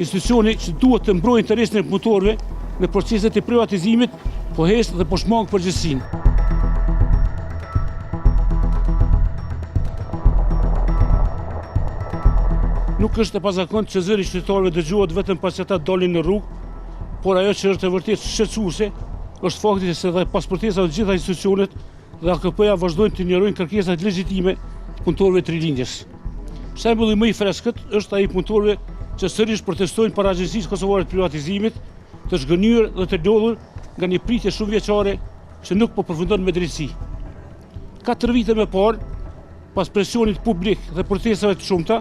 institucioni që duhet të mbrojë interesin e punëtorëve në proceset e privatizimit, po hesht dhe po shmang përgjegjësinë. Nuk është e pazakontë që zëri i qytetarëve dëgjohet vetëm pasi ata dalin në rrugë, por ajo që është e vërtet shqetësuese është fakti se dhe pas protestave të gjitha institucionet dhe AKP-ja vazhdojnë të injorojnë kërkesat legjitime të punëtorëve të rilindjes. Shembulli më i freskët është ai punëtorëve që sërish protestojnë para Agjencisë Kosovare të Privatizimit, të zhgënjur dhe të lodhur nga një pritje shumë vjeçare që nuk po përfundon me drejtësi. 4 vite më parë, pas presionit publik dhe protestave të shumta,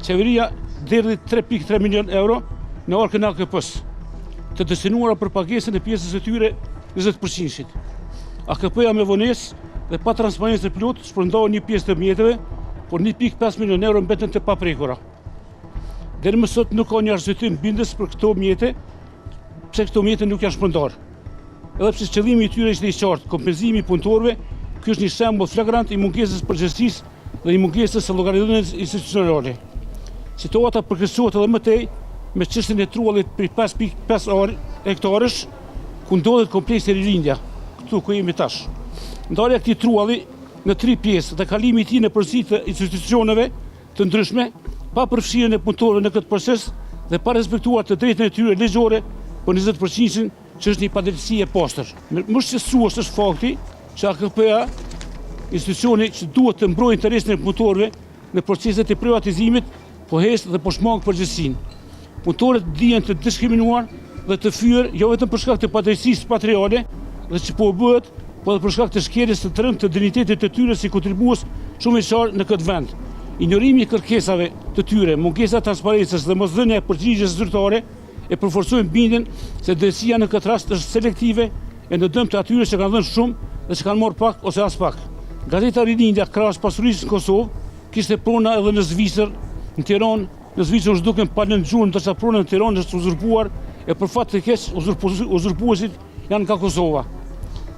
qeveria derdhi 3.3 milion euro në arkën e AKP-s, të destinuara për pagesën e pjesës së tyre 20%. AKP-ja me vonesë dhe pa transparencë plot shpërndau një pjesë të mjeteve, por 1.5 milion euro mbeten të paprekura. Deri më sot nuk ka një arsyetim bindës për këto mjete, pse këto mjete nuk janë shpërndarë. Edhe pse qëllimi i tyre ishte i qartë, kompenzimi i punëtorëve, ky është një shembull flagrant i mungesës përgjegjësisë dhe i mungesës së llogaridhënies institucionale. Situata përkeqësohet edhe më tej me çështjen e trullit për 5.5 hektarësh ku ndodhet kompleksi Rilindja, këtu ku jemi tash. Ndarja e këtij trulli në 3 pjesë dhe kalimi i tij në përsi të institucioneve të ndryshme, pa përfshirjen e punëtorëve në këtë proces dhe pa respektuar të drejtën e tyre ligjore për 20%, që është një padrejtësi e pastër. Më shqetësues është fakti që AKP-ja, institucioni që duhet të mbrojë interesin e punëtorëve në proceset e privatizimit, po hesht dhe po shmang përgjegjësinë. Punëtorët dihen të diskriminuar dhe të fyer jo vetëm për shkak të padrejtësisë materiale dhe që po bëhet, por edhe për shkak të shkeljes së rëndë të dinjitetit të tyre si kontribues shumë i qartë në këtë vend. Injorimi i kërkesave të tyre, mungesa e transparencës dhe mosdhënia e përgjigjes zyrtare e përforcojnë bindjen se drejtësia në këtë rast është selektive e në dëm të atyre që kanë dhënë shumë dhe që kanë marrë pak ose as pak. Gazeta Rilindja, krahas pasurisë në Kosovë, kishte prona edhe në Zvicër, në Tiranë, në Zvicër është duke pa në gjurmë, ndërsa prona në Tiranë është uzurpuar e për fat të keq uzurpuesit janë nga Kosova.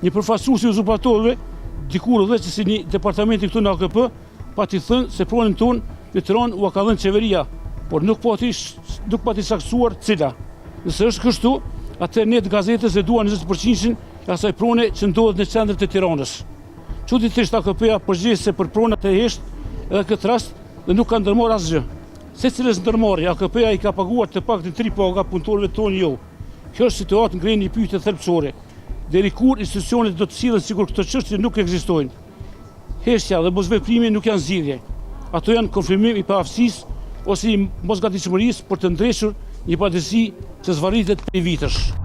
Një përfaqësues i uzurpatorëve, dikur edhe si një departamenti këtu në AKP, pati thënë se pronën tonë në Tiranë u ka dhënë qeveria, por nuk pati saktuar cila. Nëse është kështu, atëherë ne të gazetës e duan 20% e asaj prone që ndodhet në qendër të Tiranës. Çuditërisht AKP-ja përgjigjet se për pronat e heshtë edhe këtë rast dhe nuk ka ndërmarrë asgjë. Secilës ndërmarrje AKP-ja i ka paguar të paktën 3 paga punëtorëve tonë jo. Kjo është situatë ngrenë një pyetje thelbësore. Deri kur institucionet do të sillen sikur këto çështje nuk ekzistojnë? Heshtja dhe mosveprimi nuk janë zgjidhje. Ato janë konfirmim i paaftësisë ose i mosgatishmërisë për të ndreshur një padrejtësi që zvarritet prej vitesh.